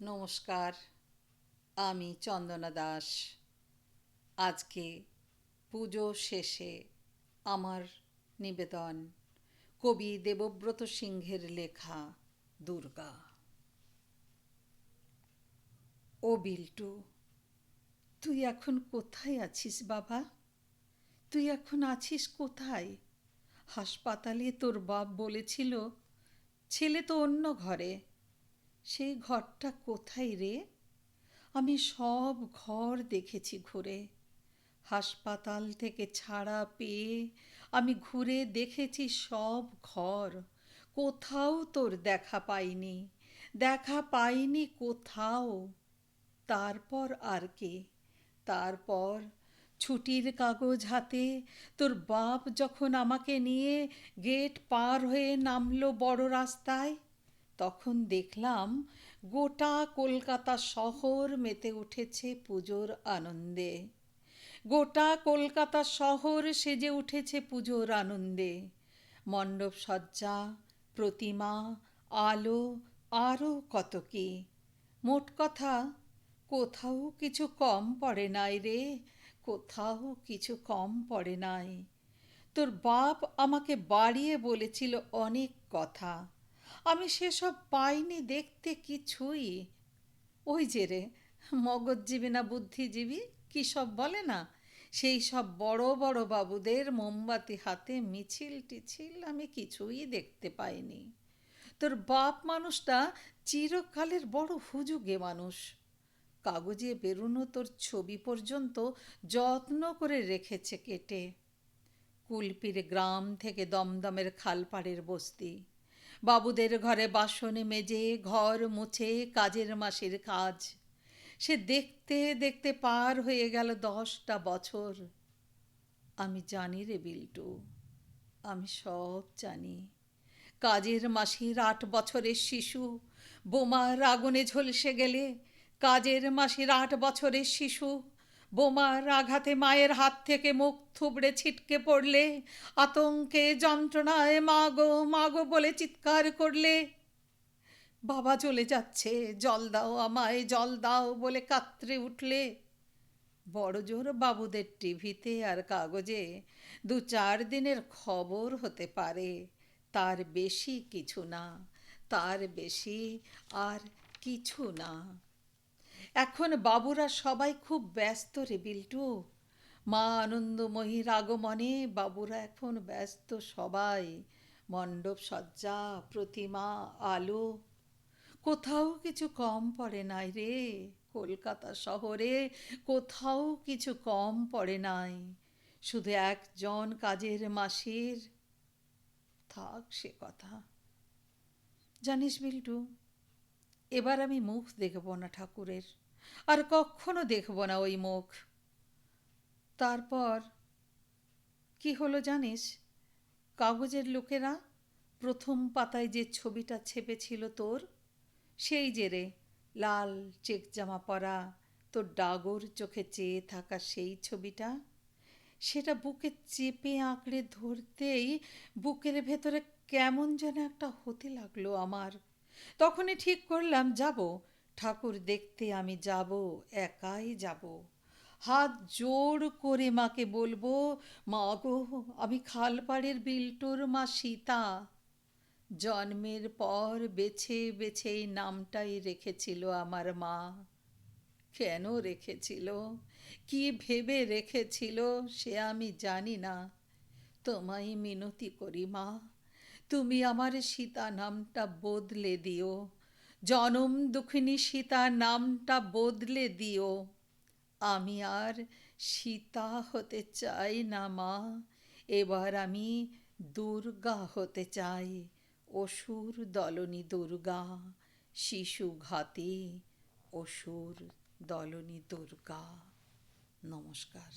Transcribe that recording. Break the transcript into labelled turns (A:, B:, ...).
A: নমস্কার, আমি চন্দনা দাস। আজকে পুজো শেষে আমার নিবেদন কবি দেবব্রত সিংহের লেখা দুর্গা। ও বিল্টু, তুই এখন কোথায় আছিস বাবা? তুই এখন আছিস কোথায়? হাসপাতালে তোর বাপ বলেছিল ছেলে তো অন্য ঘরে। সেই ঘরটা কোথায় রে? আমি সব ঘর দেখেছি ঘুরে। হাসপাতাল থেকে ছাড়া পেয়ে আমি ঘুরে দেখেছি সব ঘর। কোথাও তোর দেখা পাইনি, দেখা পাইনি কোথাও। তারপর আর কি? তারপর ছুটির কাগজ হাতে তোর বাপ যখন আমাকে নিয়ে গেট পার হয়ে নামলো বড় রাস্তায়, তখন দেখলাম গোটা কলকাতা শহর মেতে উঠেছে পুজোর আনন্দে। গোটা কলকাতা শহর সেজে উঠেছে পুজোর আনন্দে। মণ্ডপ সজ্জা, প্রতিমা, আলো, আরও কত কি। মোট কথা, কোথাও কিছু কম পড়ে নাই রে, কোথাও কিছু কম পড়ে নাই। তোর বাপ আমাকে বাড়িয়ে বলেছিল অনেক কথা, আমি সেসব পাইনি দেখতে কিছুই। ওই যে রে, মগজজীবী না বুদ্ধিজীবী কী সব বলে না, সেই সব বড় বড় বাবুদের মোমবাতি হাতে মিছিল টিছিল আমি কিছুই দেখতে পাইনি। তোর বাপ মানুষটা চিরকালের বড় হুজুগে মানুষ। কাগজে বেরোনো তোর ছবি পর্যন্ত যত্ন করে রেখেছে কেটে। কুলপির গ্রাম থেকে দমদমের খালপাড়ের বস্তি, বাবুদের ঘরে বাসনে মেজে ঘর মুছে কাজের মাসির কাজ। সে দেখতে দেখতে পার হয়ে গেল 10টা বছর। আমি জানি রে বিল্টু, আমি সব জানি। কাজের মাসির 8 বছরের শিশু বোমার আগুনে ঝলসে গেলে, কাজের মাসির 8 বছরের শিশু বোমার আঘাতে মায়ের হাত থেকে মুখ থুবড়ে ছিটকে পড়লে, আতঙ্কে যন্ত্রণায় মাগো মাগো বলে চিৎকার করলে, বাবা চলে যাচ্ছে জল দাও আমায় জল দাও বলে কাতরে উঠলে, বড়জোর বাবুদের টিভিতে আর কাগজে 2-4 দিনের খবর হতে পারে, তার বেশি কিছু না, তার বেশি আর কিছু না। এখন বাবুরা সবাই খুব ব্যস্ত রে বিল্টু। মা আনন্দময়ীর আগমনে বাবুরা এখন ব্যস্ত সবাই। মণ্ডপ সজ্জা, প্রতিমা, আলো, কোথাও কিছু কম পড়ে নাই রে। কলকাতা শহরে কোথাও কিছু কম পড়ে নাই। শুধু একজন কাজের মাসির, থাক সে কথা। জানিস বিল্টু, এবার আমি মুখ দেখব না ঠাকুরের, আর কখনো দেখব না ওই মুখ। তারপর কি হলো জানিস? কাগজের লোকেরা প্রথম পাতায় যে ছবিটা ছেপেছিল তোর, সেই যে রে, লাল চেক জামা পরা, তোর ডাগর চোখে চেয়ে থাকা সেই ছবিটা, সেটা বুকে চেপে আঁকড়ে ধরতেই বুকের ভেতরে কেমন যেন একটা হতে লাগলো আমার। তখনই ঠিক করলাম যাব, ঠাকুর দেখতে আমি যাব, একাই যাব। হাত জোড় করে মাকে বলবো, মা গো, আমি খালপাড়ের বিল্টুর মা সীতা। জন্মের পর বেছে বেছে এই নামটাই রেখেছিল আমার মা। কেন রেখেছিল, কি ভেবে রেখেছিল সে আমি জানি না। তোমায় মিনতি করি মা, তুমি আমার সীতা নামটা বদলে দিও, জনম দুঃখিনী সীতা নামটা বদলে দিও। আমি আর সীতা হতে চাই না মা, এবার আমি দুর্গা হতে চাই। অসুর দলনী দুর্গা, শিশু ঘাতী অসুর দলনী দুর্গা। নমস্কার।